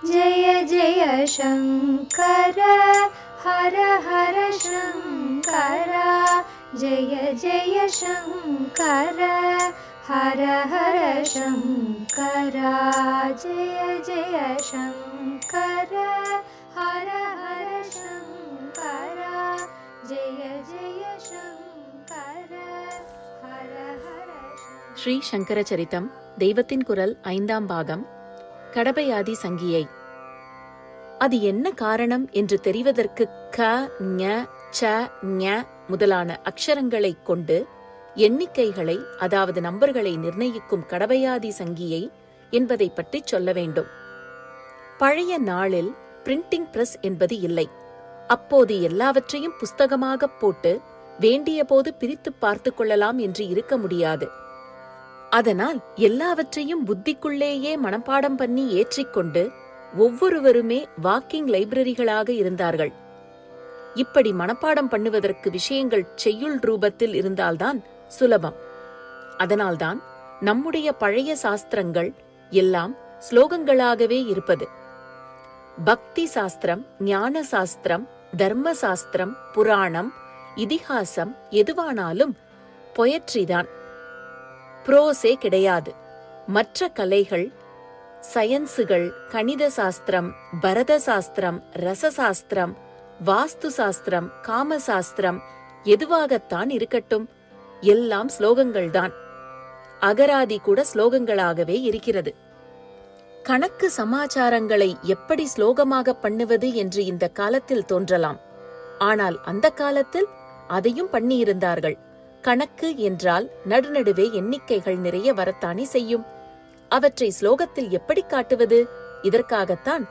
जय जय शङ्कर हर हर शङ्कर जय जय शङ्कर हर हर शङ्कर जय जय शङ्कर हर हर शङ्कर जय जय शङ्कर हर हर ஸ்ரீ சங்கர சரிதம் தெய்வத்தின் குரல் 5ஆம் பாகம் கடபயாதி சங்கியை. அது என்ன காரணம் என்று தெரிவதற்கு க, ஞ, ச, ஞ முதலான அக்ஷரங்களைக் கொண்டு எண்ணிக்கைகளை, அதாவது நம்பர்களை நிர்ணயிக்கும் கடபயாதி சங்கியை என்பதை பற்றி சொல்ல வேண்டும். பழைய நாளில் பிரிண்டிங் பிரஸ் என்பது இல்லை. அப்போது எல்லாவற்றையும் புஸ்தகமாக போட்டு வேண்டிய போது பிரித்து பார்த்து கொள்ளலாம் என்று இருக்க முடியாது. அதனால் எல்லாவற்றையும் புத்திக்குள்ளேயே மனப்பாடம் பண்ணி ஏற்றிக்கொண்டு ஒவ்வொருவருமே வாக்கிங் லைப்ரரிகளாக இருந்தார்கள். இப்படி மனப்பாடம் பண்ணுவதற்கு விஷயங்கள் செய்யுள் ரூபத்தில் இருந்தால்தான் சுலபம். அதனால்தான் நம்முடைய பழைய சாஸ்திரங்கள் எல்லாம் ஸ்லோகங்களாகவே இருப்பது. பக்தி சாஸ்திரம், ஞான சாஸ்திரம், தர்ம சாஸ்திரம், புராணம், இதிகாசம் எதுவானாலும் பொயட்ரிதான், புரோஸே கிடையாது. மற்ற கலைகள், சயன்ஸுகள், கணித சாஸ்திரம், பரத சாஸ்திரம், ரசசாஸ்திரம், வாஸ்து சாஸ்திரம், காமசாஸ்திரம் எதுவாகத்தான் இருக்கட்டும், எல்லாம் ஸ்லோகங்கள்தான். அகராதி கூட ஸ்லோகங்களாகவே இருக்கிறது. கணக்கு சமாச்சாரங்களை எப்படி ஸ்லோகமாக பண்ணுவது என்று இந்த காலத்தில் தோன்றலாம். ஆனால் அந்த காலத்தில் அதையும் பண்ணியிருந்தார்கள். கணக்கு என்றால் நடுநடுவே எண்ணிக்கைகள் நிறைய வரத்தானே செய்யும். அவற்றை ஸ்லோகத்தில் எப்படி காட்டுவது? இதற்காகத்தான்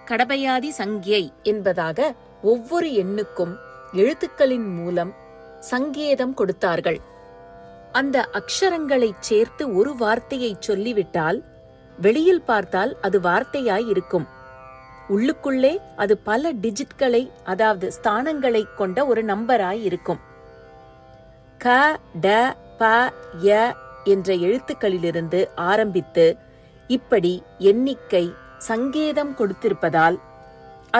கடபயாதி சங்கியை என்பதாக ஒவ்வொரு எண்ணுக்கும் எழுத்துக்களின் மூலம் சங்கேதம் கொடுத்தார்கள். அந்த அக்ஷரங்களைச் சேர்த்து ஒரு வார்த்தையை சொல்லிவிட்டால் வெளியில் பார்த்தால் அது வார்த்தையாய் இருக்கும். உள்ளுக்குள்ளே அது பல டிஜிட்களை, அதாவது ஸ்தானங்களை கொண்ட ஒரு நம்பராய் இருக்கும். க, ட, ப, ய என்ற எழுத்துக்களிலிருந்து ஆரம்பித்து இப்படி எண்ணிக்கை சங்கேதம் கொடுத்திருப்பதால்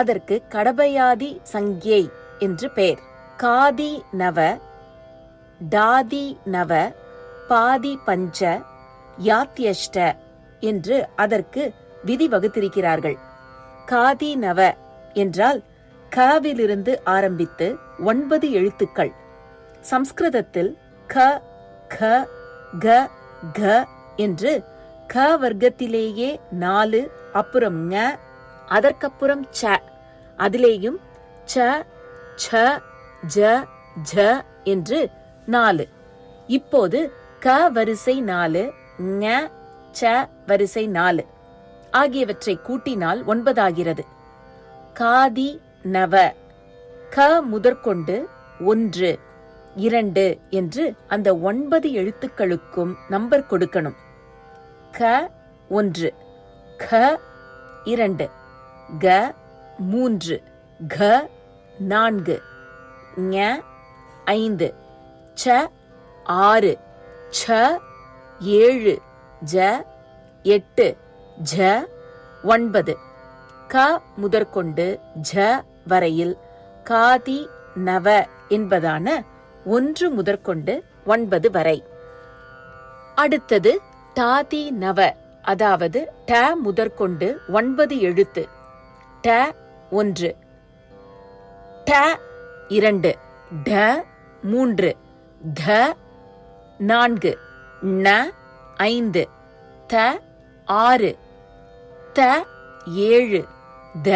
அதற்கு கடபயாதி சங்கியை என்று பெயர். காதி நவ, டாதி நவ, பாதி பஞ்ச, யாத்யஷ்ட என்று அதற்கு விதி வகுத்திருக்கிறார்கள். காதி நவ என்றால் கவிலிருந்து ஆரம்பித்து 9 எழுத்துக்கள். சம்ஸ்கிருதத்தில் க, க, க, க என்று க வர்க்கத்திலேயே 4, அப்புறம் ஞ, அதற்கப்புறம் ச, அதிலேயும் ச, ச, ஜ, ஜ என்று 4. இப்போது க வரிசை 4, ஞ, ச வரிசை 4 ஆகியவற்றை கூட்டினால் 9 ஆகிறது. காதி நவ, க முதற்கொண்டு 1, 2 என்று அந்த 9 எழுத்துக்களுக்கும் நம்பர் கொடுக்கணும். க 1, க 2, க 3, க 4, ஞ 5, ச 6, ச 7, ஜ 8, ஜ 9. க முதற்கொண்டு ஜ வரையில் காதி நவ என்பதான 1 முதற்கொண்டு 9 வரை. அடுத்தது டாதி நவ, அதாவது ட முதற்கொண்டு 9 எழுத்து. ட 1, ட 2, ட 3, த 4, ந 5, த 6, த 7, த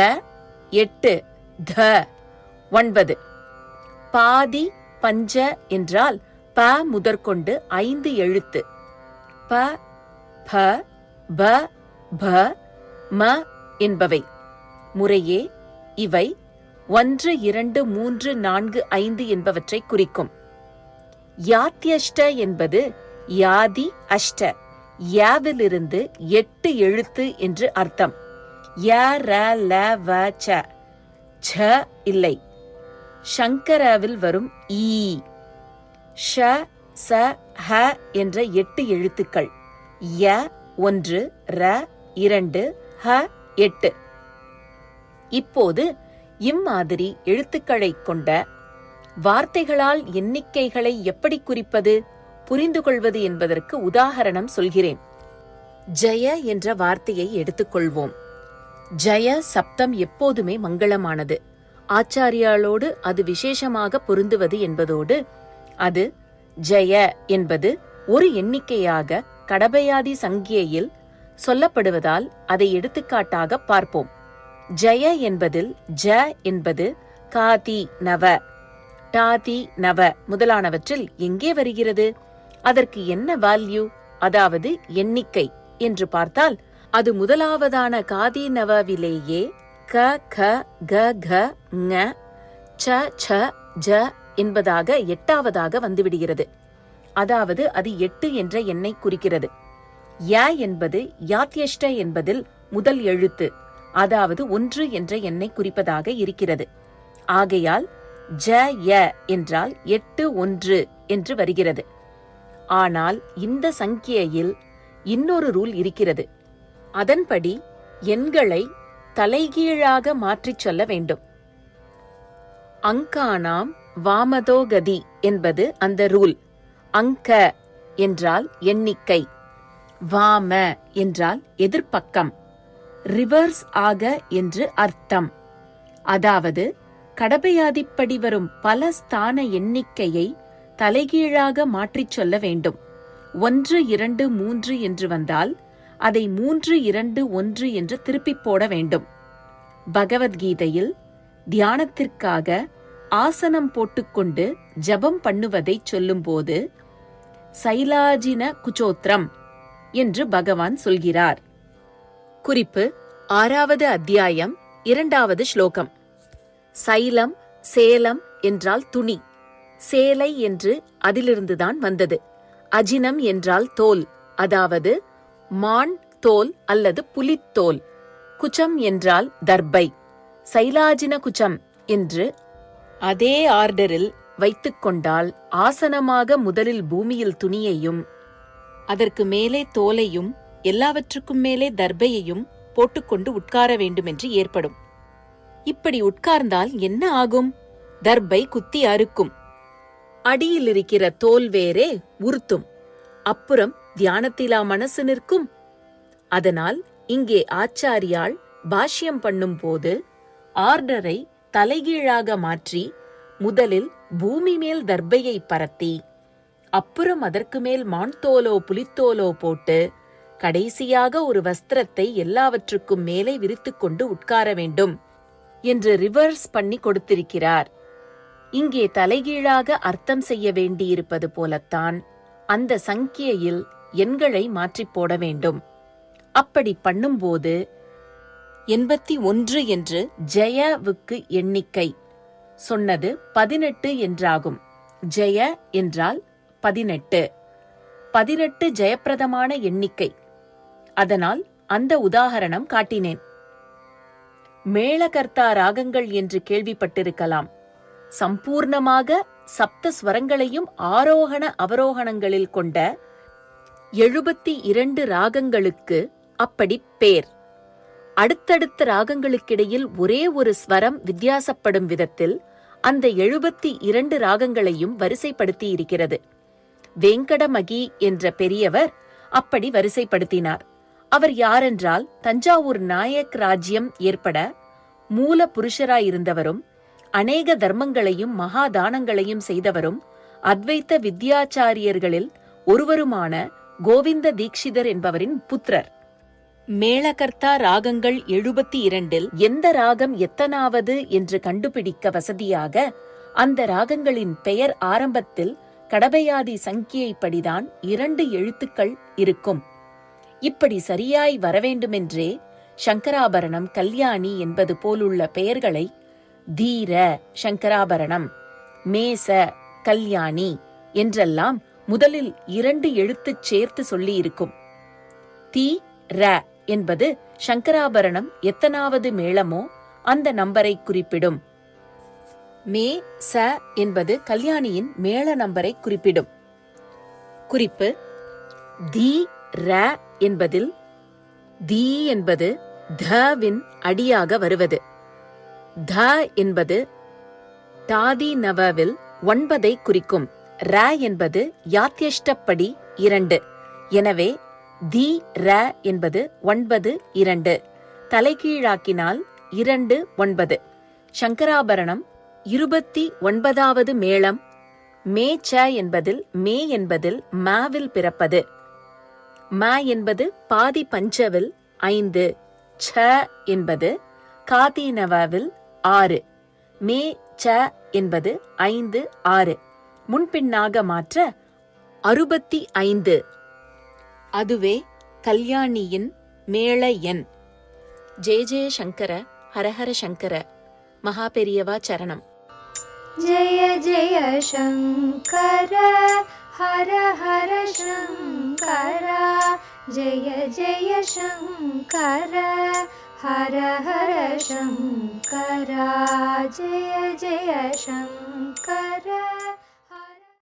8, த 9. பாதி பஞ்ச என்றால் ப முதற்கொண்டு 5 எழுத்து. ப, ப, ப, ப, ம என்பவை. முறையே இவை 1, 2, 3, 4, 5 என்பவற்றை குறிக்கும். யாத்யஷ்ட என்பது யாதி அஷ்ட, யாவிலிருந்து 8 எழுத்து என்று அர்த்தம். ய, ர, ல, வ, ச. ச இல்லை. சங்கராவில் வரும் ஈ. ஷ, ச, ஹ என்ற 8 எழுத்துக்கள். ய 1, ர 2, ஹ 8. இப்போது இம்மாதிரி எழுத்துக்களைக் கொண்ட வார்த்தைகளால் எண்ணிக்கைகளை எப்படி குறிப்பது, புரிந்து கொள்வது என்பதற்கு உதாரணம் சொல்கிறேன். ஜெய என்ற வார்த்தையை எடுத்துக்கொள்வோம். ஜெய சப்தம் எப்போதுமே மங்களமானது. ஆச்சாரியாளோடு அது விசேஷமாக பொருந்துவது என்பதோடு அது ஜெய என்பது ஒரு எண்ணிக்கையாக கடபயாதி சங்கியையில் சொல்லப்படுவதால் அதை எடுத்துக்காட்டாக பார்ப்போம். ஜெய என்பதில் ஜ என்பது காதி நவ, டாதி நவ முதலானவற்றில் எங்கே வருகிறது, அதற்கு என்ன வேல்யூ, அதாவது எண்ணிக்கை என்று பார்த்தால் அது முதலாவதான காதி நவவிலேயே க க க க ங ச ச ஜ என்பதாக 8ஆவதாக வந்துவிடுகிறது. அதாவது அது 8 என்ற எண்ணை குறிக்கிறது. ய என்பது யாத்யஷ்ட என்பதில் முதல் எழுத்து, அதாவது 1 என்ற எண்ணை குறிப்பதாக இருக்கிறது. ஆகையால் ஜ ய என்றால் 8 1 என்று வருகிறது. ஆனால் இந்த சங்கியையில் இன்னொரு ரூல் இருக்கிறது. அதன்படி எண்களை தலைகீழாக மாற்றிச் சொல்ல வேண்டும். அங்கானாம் வாமதோகதி என்பது அந்த ரூல். அங்க என்றால் எண்ணிக்கை, வாம என்றால் எதிர்ப்பக்கம், ரிவர்ஸ் ஆக என்று அர்த்தம். அதாவது கடபயாதிப்படி வரும் பல ஸ்தான எண்ணிக்கையை தலைகீழாக மாற்றிச் சொல்ல வேண்டும். 1 2 3 என்று வந்தால் அதை 3 2 1 என்று திருப்பிப் போட வேண்டும். பகவத்கீதையில் தியானத்திற்காக ஆசனம் போட்டுக்கொண்டு ஜபம் பண்ணுவதை சொல்லும்போது சைலாஜின குச்சோத்திரம் என்று பகவான் சொல்கிறார். குறிப்பு: 6வது அத்தியாயம் 2வது ஸ்லோகம். சைலம் சேலம் என்றால் துணி, சேலை என்று அதிலிருந்துதான் வந்தது. அஜினம் என்றால் தோல், அதாவது மான் தோல் அல்லது புலித்தோல். குச்சம் என்றால் தர்பை. சைலாஜின குச்சம் என்று அதே ஆர்டரில் வைத்துக்கொண்டால் ஆசனமாக முதலில் பூமியில் துணியையும் அதற்கு மேலே தோலையும் எல்லாவற்றுக்கும் மேலே தர்பையையும் போட்டுக்கொண்டு உட்கார வேண்டுமென்று ஏற்படும். இப்படி உட்கார்ந்தால் என்ன ஆகும்? தர்பை குத்தி அறுக்கும். அடியில் இருக்கிற தோல் வேறே உறுத்தும். அப்புறம் தியானத்திலா மனசு நிற்கும். அதனால் இங்கே ஆச்சாரியாள் பாஷ்யம் பண்ணும் போது ஆர்டரை தலைகீழாக மாற்றி முதலில் பூமி மேல் தர்பையை பரத்தி அப்புறம் அதற்கு மேல் மான்தோலோ புலித்தோலோ போட்டு கடைசியாக ஒரு வஸ்திரத்தை எல்லாவற்றுக்கும் மேலே விரித்துக்கொண்டு உட்கார வேண்டும் என்று ரிவர்ஸ் பண்ணி கொடுத்திருக்கிறார். இங்கே தலைகீழாக அர்த்தம் செய்ய வேண்டியிருப்பது போலத்தான் அந்த சங்கியையில் எண்களை மாற்றிப் போட வேண்டும். அப்படி பண்ணும்போது 81 என்று ஜெயவுக்கு எண்ணிக்கை சொன்னது 18 என்றாகும். ஜெய என்றால் 18. 18 ஜெயப்பிரதமான எண்ணிக்கை. அதனால் அந்த உதாரணம் காட்டினேன். மேளகர்த்தா ராகங்கள் என்று கேள்விப்பட்டிருக்கலாம். சம்பூர்ணமாக சப்த ஸ்வரங்களையும் ஆரோகண அவரோகணங்களில் கொண்ட 72 ராகங்களுக்கு அப்படி பேர். அடுத்தடுத்த ராகங்களுக்கிடையில் ஒரே ஒரு ஸ்வரம் வித்தியாசப்படும் விதத்தில் அந்த 72 ராகங்களையும் வரிசைப்படுத்தி இருக்கிறது. வெங்கடமகி என்ற பெரியவர் அப்படி வரிசைப்படுத்தினார். அவர் யாரென்றால் தஞ்சாவூர் நாயக் ராஜ்யம் ஏற்பட மூல புருஷராயிருந்தவரும் அநேக தர்மங்களையும் மகாதானங்களையும் செய்தவரும் அத்வைத்த வித்யாச்சாரியர்களில் ஒருவருமான கோவிந்த தீக்ஷிதர் என்பவரின் புத்திரர். மேளகர்த்தா ராகங்கள் 72 எந்த ராகம் எத்தனாவது என்று கண்டுபிடிக்க வசதியாக அந்த ராகங்களின் பெயர் ஆரம்பத்தில் கடபயாதி சங்கியைப்படிதான் 2 எழுத்துக்கள் இருக்கும். இப்படி சரியாய் வரவேண்டுமென்றே சங்கராபரணம், கல்யாணி என்பது போலுள்ள பெயர்களை தீர சங்கராபரணம், மேச கல்யாணி என்றெல்லாம் முதலில் 2 எழுத்துச் சேர்த்து சொல்லியிருக்கும். தி ர என்பது சங்கராபரணம் எத்தனாவது மேளமோ அந்த நம்பரை குறிப்பிடும். மே ச என்பது கல்யாணியின் மேள நம்பரை குறிப்பிடும். குறிப்பு: தி ர என்பதில் தி என்பது தவின் அடியாக வருவது. த என்பது தாதி நவவில் 9 குறிக்கும். ர என்பது யாத்யஷ்டப்படி 2. எனவே தி ர என்பது 9 2. தலைகீழாக்கினால் 2 9. சங்கராபரணம் 29வது மேளம் மே ச என்பதில் மே என்பதில் மாவில் பிறப்பது. ம என்பது பாதி பஞ்சவில் 5. ச என்பது காதீனவாவில் 6. மே ச என்பது 5 6. முன்பின்னாக மாற்ற 65. அதுவே கல்யாணியின் மேள எண். ஜெய ஜெய சங்கர ஹரஹர சங்கர. மகாபெரியவா சரணம். जय जय शङ्कर हर हर शङ्कर जय जय शङ्कर हर हर शङ्कर जय जय शङ्कर